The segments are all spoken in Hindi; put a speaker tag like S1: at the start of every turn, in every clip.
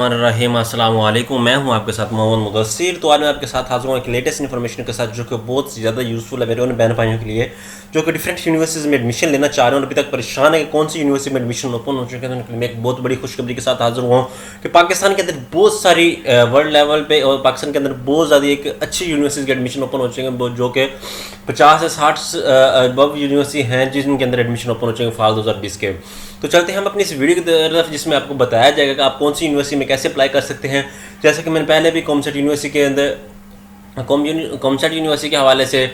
S1: रहीम अस्सलाम वालेकुम। मैं हूं आपके साथ मोहम्मद मुदस्सिर। तो आज मैं आपके साथ हाजिर हूं एक लेटेस्ट इन्फॉर्मेशन के साथ जो कि बहुत ज़्यादा यूज़फुल है मेरे उन बहन भाइयों के लिए जो कि डिफरेंट यूनिवर्सिटीज़ में एडमिशन लेना चाह रहे हैं और अभी तक परेशान है कि कौन सी यूनिवर्सिटी में एडमिशन ओपन हो चुके हैं। तो उनके लिए मैं एक बहुत बड़ी खुशखबरी के साथ हाजिर हुआ हूँ कि पाकिस्तान के अंदर बहुत सारी वर्ल्ड लेवल पे और पाकिस्तान के अंदर बहुत ज़्यादा एक अच्छी यूनिवर्सिटीज़ के एडमिशन ओपन हो चुके हैं जो कि 50 से 60 अबव यूनिवर्सिटी हैं जिनके अंदर एडमिशन ओपन हो चुके हैं फाल 2020 के। तो चलते हैं हम अपनी इस वीडियो की तरफ जिसमें आपको बताया जाएगा कि आप कौन सी यूनिवर्सिटी में कैसे अप्लाई कर सकते हैं। जैसे कि मैंने पहले भी कॉमसेट यूनिवर्सिटी के अंदर कॉमसेट यूनिवर्सिटी के हवाले से,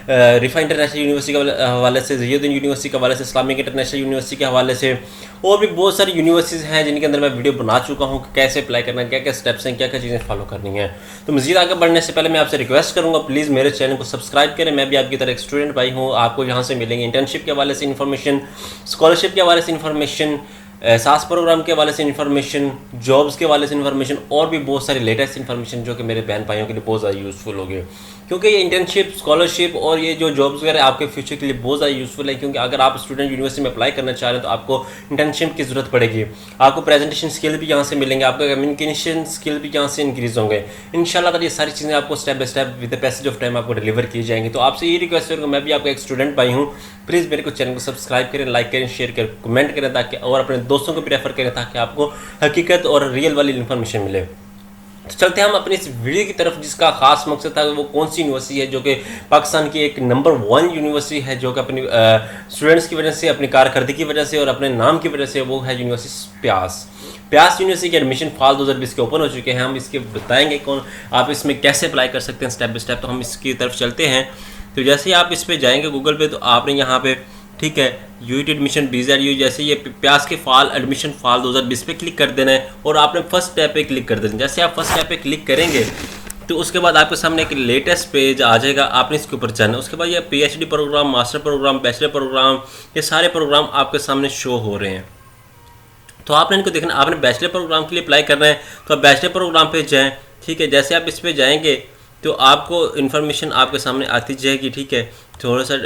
S1: रिफा इंटरनेशनल यूनिवर्सिटी के हवाले से, ज़ियाउद्दीन यूनिवर्सिटी के हवाले से, इस्लामिक इंटरनेशनल यूनिवर्सिटी के हवाले से और भी बहुत सारी यूनिवर्सिटीज़ हैं जिनके अंदर मैं वीडियो बना चुका हूँ कि कैसे अप्लाई करना है, क्या क्या स्टेप्स हैं, क्या क्या चीज़ें फॉलो करनी है। तो मज़ीद आगे बढ़ने से पहले मैं आपसे रिक्वेस्ट करूँगा प्लीज़ मेरे चैनल को सब्सक्राइब करें। मैं भी आपकी तरह एक स्टूडेंट भाई हूँ। आपको यहाँ से मिलेंगे इंटर्नशिप के हवाले से इन्फॉर्मेशन, स्कॉलरशिप के हवाले से इन्फॉर्मेशन, सास प्रोग्राम के हवाले से इन्फॉर्मेशन, जॉब्स के हवाले से इन्फॉर्मेशन और भी बहुत सारी लेटेस्ट इन्फॉर्मेशन जो कि मेरे बहन भाइयों के लिए बहुत ज़्यादा यूज़फुल होगी। क्योंकि ये इंटर्नशिप, स्कॉलरशिप और ये जो जॉब्स वगैरह आपके फ्यूचर के लिए बहुत ज़्यादा यूज़फुल है। क्योंकि अगर आप स्टूडेंट यूनिवर्सिटी में अप्लाई करना चाह रहे हैं तो आपको इंटर्नशिप की ज़रूरत पड़ेगी। आपको प्रेजेंटेशन स्किल भी यहाँ से मिलेंगे, आपका कम्युनिकेशन स्किल भी यहाँ से इंक्रीज़ होंगे इंशाल्लाह। ये सारी चीज़ें आपको step by step with the passage of time आपको डिलीवर की जाएंगी। तो आपसे ये रिक्वेस्ट करूँगा, मैं भी आपका एक स्टूडेंट भाई हूँ, प्लीज़ मेरे को चैनल को सब्सक्राइब करें, लाइक करें, शेयर करें, कमेंट करें ताकि और अपने दोस्तों को भी रेफर करें ताकि आपको हकीकत और रियल वाली इन्फॉर्मेशन मिले। तो चलते हैं हम अपनी इस वीडियो की तरफ जिसका खास मकसद था वो कौन सी यूनिवर्सिटी है जो कि पाकिस्तान की एक नंबर 1 यूनिवर्सिटी है जो कि अपनी स्टूडेंट्स की वजह से, अपनी कारकर्दगी की वजह से और अपने नाम की वजह से, वो है यूनिवर्सिटी प्यास यूनिवर्सिटी के एडमिशन फाल 2020 के ओपन हो चुके हैं। हम इसके बताएंगे कौन आप इसमें कैसे अप्लाई कर सकते हैं स्टेप बाय स्टेप। तो हम इसकी तरफ चलते हैं। तो जैसे ही आप इस पर जाएंगे गूगल पे तो आपने यहाँ पे ठीक है यूईट एडमिशन BZU जैसे ये प्यास के फाल एडमिशन फाल 2020 पे क्लिक कर देना है और आपने फर्स्ट टैब पे क्लिक कर देना है। जैसे आप फर्स्ट टैब पे क्लिक करेंगे तो उसके बाद आपके सामने एक लेटेस्ट पेज आ जाएगा, आपने इसके ऊपर जाना है। उसके बाद ये PhD program, master program, bachelor program, ये सारे प्रोग्राम आपके सामने शो हो रहे हैं। तो आपने इनको देखना, आपने बैचलर प्रोग्राम के लिए अप्लाई करना है तो आप बैचलर प्रोग्राम पे जाएँ। ठीक है, जैसे आप इस पर जाएंगे तो आपको इन्फॉर्मेशन आपके सामने आती जाएगी। ठीक है, थोड़ा सा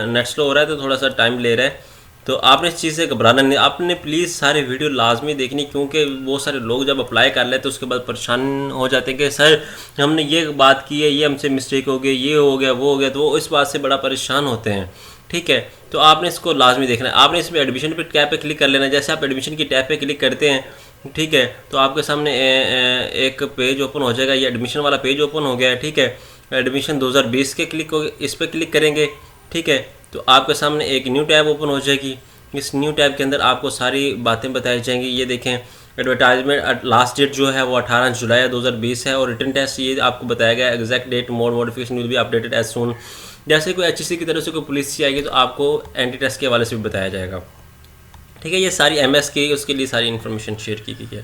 S1: नेट स्लो हो रहा है तो थोड़ा सा टाइम ले रहा है। तो आपने इस चीज़ से घबराना नहीं, आपने प्लीज़ सारे वीडियो लाजमी देखनी क्योंकि बहुत सारे लोग जब अप्लाई कर लेते तो उसके बाद परेशान हो जाते हैं कि सर हमने ये बात की है, ये हमसे मिस्टेक हो गई, ये हो गया, वो हो गया, तो वो इस बात से बड़ा परेशान होते हैं। ठीक है, तो आपने इसको लाजमी देखना है। आपने इसमें एडमिशन पे टैब पे क्लिक कर लेना है। जैसे आप एडमिशन की टैब पे क्लिक करते हैं ठीक है तो आपके सामने एक पेज ओपन हो जाएगा। ये एडमिशन वाला पेज ओपन हो गया है। ठीक है, एडमिशन 2020 के क्लिक हो, इस पर क्लिक करेंगे। ठीक है, तो आपके सामने एक न्यू टैब ओपन हो जाएगी। इस न्यू टैब के अंदर आपको सारी बातें बताई जाएंगी। ये देखें एडवर्टाइजमेंट लास्ट डेट जो है वो 18 जुलाई 2020 है और रिटन टेस्ट ये आपको बताया गया exact date mode modification will be updated as soon. जैसे कोई HEC की तरफ से कोई पुलिस से आएगी तो आपको एंटी टेस्ट के हवाले से भी बताया जाएगा। ठीक है, ये सारी MS की उसके लिए सारी इन्फॉर्मेशन शेयर की गई है।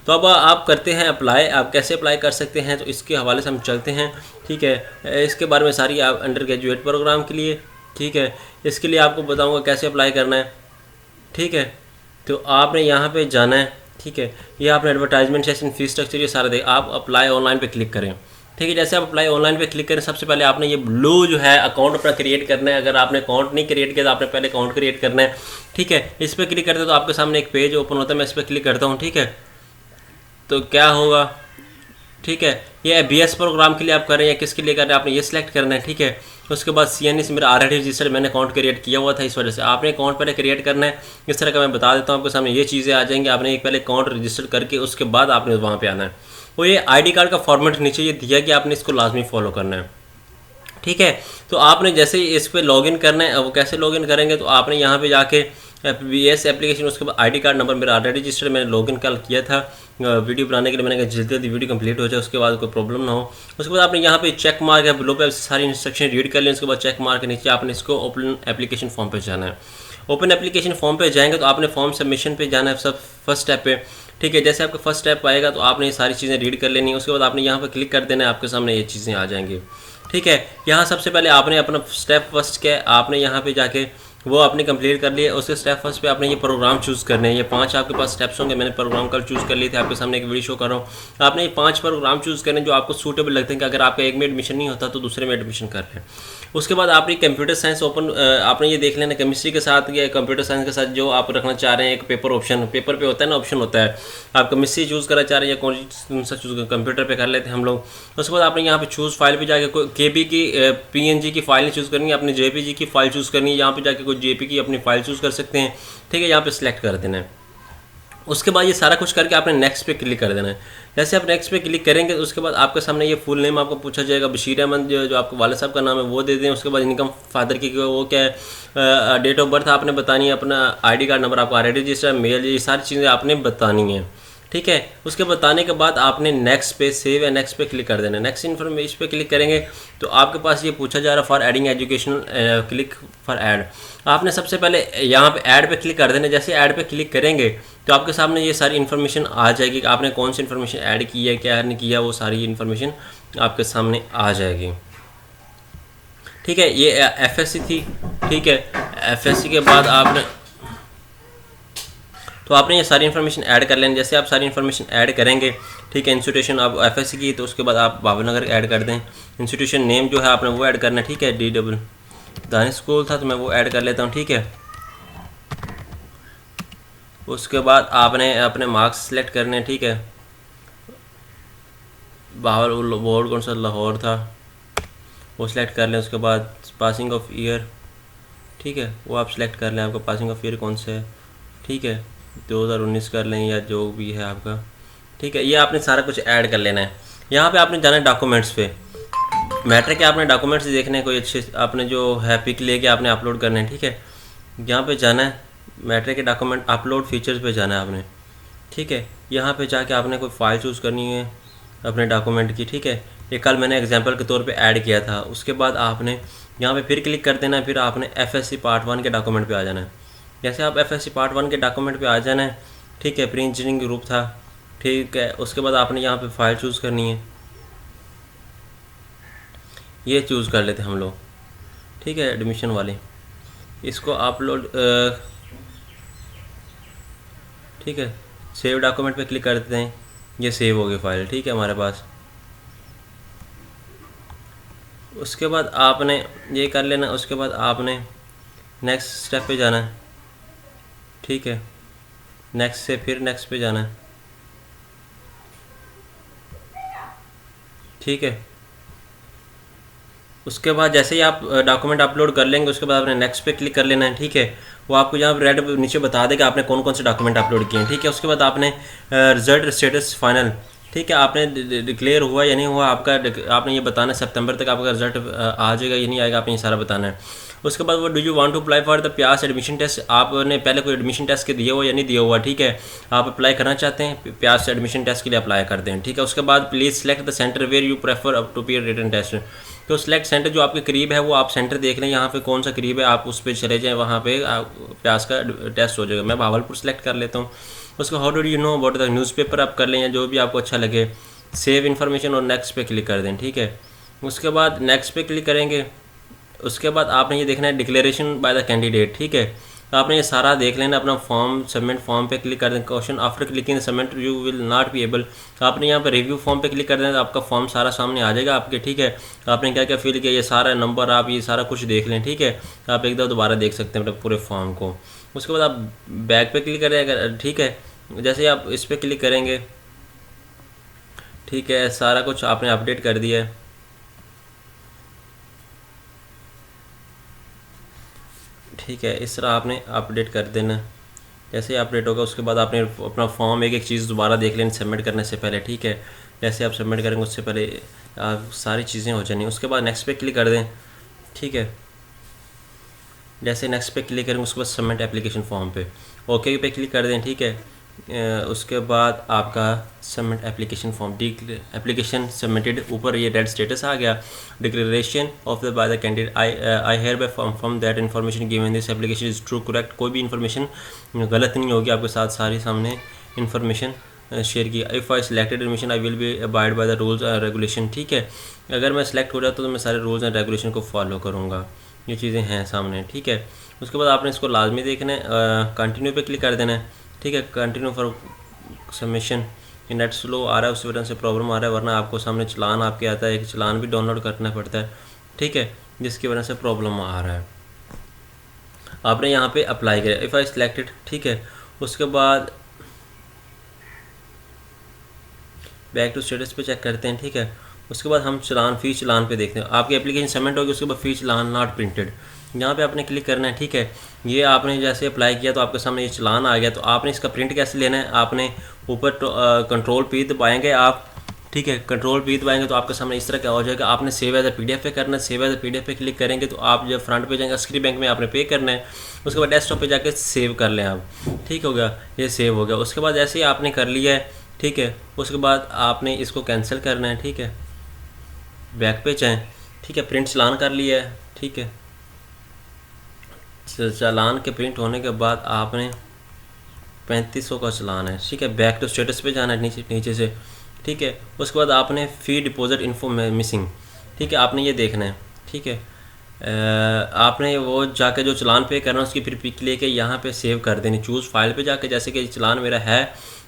S1: तो अब आप करते हैं अप्लाई। आप कैसे अप्लाई कर सकते हैं तो इसके हवाले से हम चलते हैं। ठीक है, इसके बारे में सारी आप अंडर ग्रेजुएट प्रोग्राम के लिए, ठीक है, इसके लिए आपको बताऊंगा कैसे अप्लाई करना है। ठीक है, तो आपने यहाँ पे जाना है। ठीक है, ये आपने एडवर्टाइजमेंट सेशन फीस स्ट्रक्चर ये सारा दे, आप अप्लाई ऑनलाइन पे क्लिक करें। ठीक है, जैसे आप अप्लाई ऑनलाइन पे क्लिक करें सबसे पहले आपने ये ब्लू जो है अकाउंट अपना क्रिएट करना है। अगर आपने अकाउंट नहीं क्रिएट किया तो आपने पहले अकाउंट क्रिएट करना है। ठीक है, इस पर क्लिक करते तो आपके सामने एक पेज ओपन होता है। मैं इस पर क्लिक करता हूँ। ठीक है, तो क्या होगा, ठीक है, ये BS प्रोग्राम के लिए आप कर रहे हैं या किसके लिए कर रहे हैं आपने ये सिलेक्ट करना है। ठीक है, उसके बाद CNE से मेरा ऑलरेडी रजिस्टर्ड, मैंने अकाउंट क्रिएट किया हुआ था, इस वजह से आपने अकाउंट पहले क्रिएट करना है। इस तरह का मैं बता देता हूँ आपके सामने ये चीज़ें आ जाएंगी। आपने एक पहले अकाउंट रजिस्टर करके उसके बाद आपने वहाँ पे आना है। वो ये ID कार्ड का फॉर्मेट नीचे ये दिया कि आपने इसको लाजमी फॉलो करना है। ठीक है, तो आपने जैसे ही इस पर लॉगिन करना है, वो कैसे लॉगिन करेंगे तो आपने यहाँ पे जाके BS एप्लीकेशन, उसके बाद ID कार्ड नंबर मेरा ऑलरेडी रजिस्टर्ड, मैंने लॉगिन कल किया था वीडियो बनाने के लिए। मैंने कहा जल्दी जल्दी वीडियो कंप्लीट हो जाए उसके बाद कोई प्रॉब्लम ना हो। उसके बाद आपने यहाँ पे चेक मार्क है बिलो पे सारी इंस्ट्रक्शन रीड कर लें। उसके बाद चेक मार्क के नीचे आपने इसको ओपन एप्लीकेशन फॉर्म पे जाना है। ओपन एप्लीकेशन फॉर्म पे जाएंगे तो आपने फॉर्म सबमिशन पे जाना है सब फर्स्ट स्टेप पे। ठीक है, जैसे आपका फर्स्ट स्टेप आएगा तो आपने ये सारी चीज़ें रीड कर लेनी है। उसके बाद आपने यहाँ पर क्लिक कर देना है, आपके सामने ये चीज़ें आ जाएंगी। ठीक है, यहाँ सबसे पहले आपने अपना स्टेप फर्स्ट क्या है, आपने यहाँ पे जाके वो आपने कंप्लीट कर लिया। उसके स्टेप फर्स्ट पे आपने ये प्रोग्राम चूज़ करने हैं। ये 5 आपके पास स्टेप्स होंगे। मैंने प्रोग्राम कल चूज़ कर लिए थे, आपके सामने एक वीडियो शो कर रहा हूँ। आपने ये 5 प्रोग्राम चूज़ करने जो आपको सूटेबल लगते हैं कि अगर आपका एक में एडमिशन नहीं होता तो दूसरे में एडमिशन कर लें। उसके बाद आपने कंप्यूटर साइंस ओपन आपने ये देख लेना केमिस्ट्री के साथ या कंप्यूटर साइंस के साथ जो आप रखना चाह रहे हैं। एक पेपर ऑप्शन, पेपर पे होता है ना ऑप्शन होता है, आप केमिस्ट्री चूज़ करना चाह रहे हैं या कौन सा चूज़ कंप्यूटर पे कर लेते हैं हम लोग। उसके बाद आपने यहाँ पे चूज़ फाइल पे जाके कोई केबी की पीएनजी की फाइल चूज़ करनी है, अपनी जेपीजी की फाइल चूज़ करनी है। यहाँ पे जाके कोई जेपी की अपनी फाइल चूज़ कर सकते हैं, ठीक है। यहाँ पे सिलेक्ट कर देना है। उसके बाद ये सारा कुछ करके आपने नेक्स्ट पे क्लिक कर देना है। जैसे आप नेक्स्ट पे क्लिक करेंगे उसके बाद आपके सामने ये फुल नेम आपको पूछा जाएगा। बशीर अहमद जो आपके वाले साहब का नाम है वो दे दें। उसके बाद इनकम फादर की वो क्या है, डेट ऑफ बर्थ आपने बतानी है, अपना आईडी कार्ड नंबर आपका आईडी रजिस्टर, मेल, ये सारी चीज़ें आपने बतानी है, ठीक है। उसके बताने के बाद आपने नेक्स्ट पे सेव या नेक्स्ट पे क्लिक कर देना है। नेक्स्ट इन्फॉर्मेशन पे क्लिक करेंगे तो आपके पास ये पूछा जा रहा है for adding educational, click for add. आपने सबसे पहले यहाँ पे ऐड पे क्लिक कर देना है। जैसे ऐड पे क्लिक करेंगे तो आपके सामने ये सारी इन्फॉर्मेशन आ जाएगी कि आपने कौन सी इन्फॉर्मेशन ऐड की है, क्या नहीं किया, वो सारी इन्फॉर्मेशन आपके सामने आ जाएगी, ठीक है। ये एफएससी थी, ठीक है। एफएससी के बाद आपने तो आपने ये सारी इन्फॉर्मेशन ऐड कर लेनी। जैसे आप सारी इन्फॉर्मेशन ऐड करेंगे, ठीक है। इंस्टीट्यूशन आप एफएससी की तो उसके बाद आप भावनगर ऐड कर दें। इंस्टीट्यूशन नेम जो है आपने वो ऐड करना है, ठीक है। DW दानिश स्कूल था तो मैं वो ऐड कर लेता हूँ, ठीक है। उसके बाद आपने अपने मार्क्स सेलेक्ट करने हैं, ठीक है। बोर्ड कौन सा लाहौर था वो सिलेक्ट कर लें। उसके बाद पासिंग ऑफ ईयर, ठीक है, वो आप सिलेक्ट कर लें, आपका पासिंग ऑफ ईयर कौन सा है, ठीक है। 2019 कर लें या जो भी है आपका, ठीक है। ये आपने सारा कुछ ऐड कर लेना है। यहाँ पे आपने जाना है डॉक्यूमेंट्स पे। मैटर के आपने डॉक्यूमेंट्स देखने हैं, कोई अच्छे आपने जो है पिक लेके आपने अपलोड करने हैं, ठीक है। यहाँ पे जाना है मैटर के डॉक्यूमेंट अपलोड फीचर्स पे जाना है आपने, ठीक है। यहाँ पे जाके आपने कोई फ़ाइल चूज़ करनी है अपने डॉक्यूमेंट की, ठीक है। ये कल मैंने एग्जांपल के तौर पे ऐड किया था। उसके बाद आपने यहाँ पे फिर क्लिक कर देना है। फिर आपने एफएससी पार्ट 1 के डॉक्यूमेंट पे आ जाना है। जैसे आप एफएससी पार्ट 1 के डॉक्यूमेंट पे आ जाना है, ठीक है। प्री इंजीनियरिंग ग्रुप था, ठीक है। उसके बाद आपने यहाँ पे फ़ाइल चूज़ करनी है, ये चूज़ कर लेते हैं हम लोग, ठीक है। एडमिशन वाले इसको अपलोड, ठीक है। सेव डॉक्यूमेंट पे क्लिक कर देते हैं, ये सेव हो गई फाइल, ठीक है हमारे पास। उसके बाद आपने ये कर लेना। उसके बाद आपने नेक्स्ट स्टेप पे जाना है, ठीक है। नेक्स्ट से फिर नेक्स्ट पे जाना है, ठीक है। उसके बाद जैसे ही आप डॉक्यूमेंट अपलोड कर लेंगे उसके बाद आपने नेक्स्ट पे क्लिक कर लेना है, ठीक है। वो आपको यहाँ पर रेड नीचे बता देगा आपने कौन कौन से डॉक्यूमेंट अपलोड किए हैं, ठीक है। उसके बाद आपने रिजल्ट स्टेटस फाइनल, ठीक है। आपने डिक्लेयर हुआ या नहीं हुआ आपका, आपने ये बताना है। सितंबर तक आपका रिजल्ट आ जाएगा या नहीं आएगा, आपने ये सारा बताना है। उसके बाद वो do you want to apply for the PIEAS admission test, आपने पहले कोई एडमिशन टेस्ट के दिया हुआ या नहीं दिया हुआ, ठीक है। आप अप्लाई करना चाहते हैं प्यास एडमिशन टेस्ट के लिए अप्लाई करते हैं, ठीक है। उसके बाद please select the centre where you prefer up to appear written test, तो सिलेक्ट सेंटर जो आपके करीब है वो आप सेंटर देख लें यहाँ पे कौन सा करीब है, आप उस पर चले जाएँ, वहाँ पे प्यास का टेस्ट हो जाएगा। मैं भावलपुर सेलेक्ट कर लेता हूँ। उसको how do you know about the newspaper आप कर लें या जो भी आपको अच्छा लगे। सेव इन्फॉर्मेशन और नेक्स्ट पे क्लिक कर दें, ठीक है। उसके बाद नेक्स्ट पे क्लिक करेंगे। उसके बाद आपने ये देखना है डिक्लेरेशन बाय द कैंडिडेट, ठीक है। तो आपने ये सारा देख लेना। अपना फॉर्म सबमिट फॉर्म पे क्लिक कर दें। Question after clicking submit you will not be able, तो आपने यहाँ पे रिव्यू फॉर्म पे क्लिक कर देना तो आपका फॉर्म सारा सामने आ जाएगा आपके, ठीक है। आपने क्या क्या फिल किया ये सारा नंबर आप ये सारा कुछ देख लें, ठीक है। आप एक दफ़ा दोबारा देख सकते हैं मतलब पूरे फॉर्म को। उसके बाद आप बैक पे क्लिक करें, ठीक है। जैसे आप इस पर क्लिक करेंगे, ठीक है, सारा कुछ आपने अपडेट कर दिया है, ठीक है। इस तरह आपने अपडेट कर देना। जैसे अपडेट होगा उसके बाद आपने अपना फॉर्म एक एक चीज़ दोबारा देख लेनी सबमिट करने से पहले, ठीक है। जैसे आप सबमिट करेंगे उससे पहले सारी चीज़ें हो जानी। उसके बाद नेक्स्ट पे क्लिक कर दें, ठीक है। जैसे नेक्स्ट पे क्लिक करेंगे उसके बाद सबमिट एप्लीकेशन फॉर्म पे ओके पे क्लिक कर दें, ठीक है। उसके बाद आपका submit application form application submitted, ऊपर ये रेड स्टेटस आ गया। Declaration of the by the candidate I hereby affirm that information given this application is true correct, कोई भी इन्फॉर्मेशन गलत नहीं होगी आपके साथ, सारी सामने इन्फॉर्मेशन शेयर की। If I selected admission I will be abide by the rules and regulation, ठीक है। अगर मैं सिलेक्ट हो जाता तो मैं सारे रूल्स एंड रेगुलेशन को फॉलो करूँगा। ये चीज़ें हैं सामने, ठीक है। उसके बाद आपने इसको लाजमी देखना है, कंटिन्यू पे क्लिक कर देना है, ठीक है। Continue for submission. ये नेट स्लो आ रहा है, उस वजह से प्रॉब्लम आ रहा है, वरना आपको सामने चलान आपके आता है, एक चलान भी डाउनलोड करना पड़ता है, ठीक है, जिसकी वजह से प्रॉब्लम आ रहा है। आपने यहाँ पे अप्लाई किया, इफ़ आई सिलेक्टेड, ठीक है। उसके बाद बैक टू स्टेटस पे चेक करते हैं, ठीक है। उसके बाद हम चलान फ़ी चलान पे देखते हैं, आपकी एप्लीकेशन सबमिट होगी, उसके बाद फ़ी चलान नॉट प्रिंटेड, यहाँ पे आपने क्लिक करना है, ठीक है। ये आपने जैसे अप्लाई किया तो आपके सामने ये चलान आ गया, तो आपने इसका प्रिंट कैसे लेना है, आपने ऊपर कंट्रोल पी दबाएंगे आप, ठीक है। कंट्रोल पी दबाएंगे तो आपके सामने इस तरह क्या हो जाएगा, आपने सेव एज ए PDF पे करना है, सेव एज ए PDF पे क्लिक करेंगे तो आप जब फ्रंट पे जाएंगे स्क्री बैंक में आपने पे करना है, उसके बाद डेस्कटॉप पे जाके सेव कर लें आप, ठीक हो गया, ये सेव हो गया। उसके बाद ऐसे ही आपने कर लिया है, ठीक है। उसके बाद आपने इसको कैंसिल करना है, ठीक है, बैक पे जाएँ, ठीक है। प्रिंट चलान कर लिया है, ठीक है। चालान के प्रिंट होने के बाद आपने 3500 का चलान है, ठीक है। बैक टू स्टेटस पे जाना है नीचे से, ठीक है। उसके बाद आपने फ़ी डिपॉजिट इन्फो मिसिंग, ठीक है, आपने ये देखना है, ठीक है। आपने वो जाके जो चलान पे करना है उसकी फिर पिक लेके यहाँ पे सेव कर देनी, चूज़ फाइल पे जाके, जैसे कि चलान मेरा है,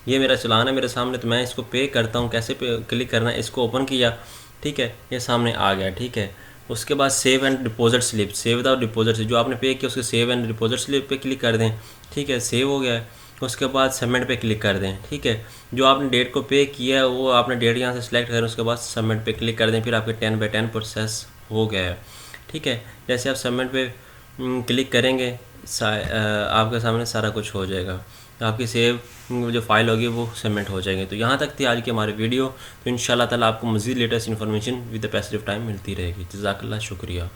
S1: ये मेरा चलान है मेरे सामने, तो मैं इसको पे करता हूँ, कैसे पे क्लिक करना है, इसको ओपन किया, ठीक है, ये सामने आ गया, ठीक है। उसके बाद save and deposit slip, save without deposit से जो आपने पे किया उसके सेव एंड डिपॉजिट स्लिप पे क्लिक कर दें, ठीक है, सेव हो गया है। उसके बाद सबमिट पे क्लिक कर दें, ठीक है। जो आपने डेट को पे किया है वो आपने डेट यहाँ से सिलेक्ट करें, उसके बाद सबमिट पे क्लिक कर दें, फिर आपके 10/10 प्रोसेस हो गया है, ठीक है। जैसे आप सबमिट पे क्लिक करेंगे आपके सामने सारा कुछ हो जाएगा, आपकी सेव जो फाइल होगी वो सबमिट हो जाएगी। तो यहाँ तक थी आज की हमारी वीडियो, तो इंशाल्लाह ताला आपको मज़ीद latest information with the passage of time मिलती रहेगी। जज़ाकल्लाह, शुक्रिया।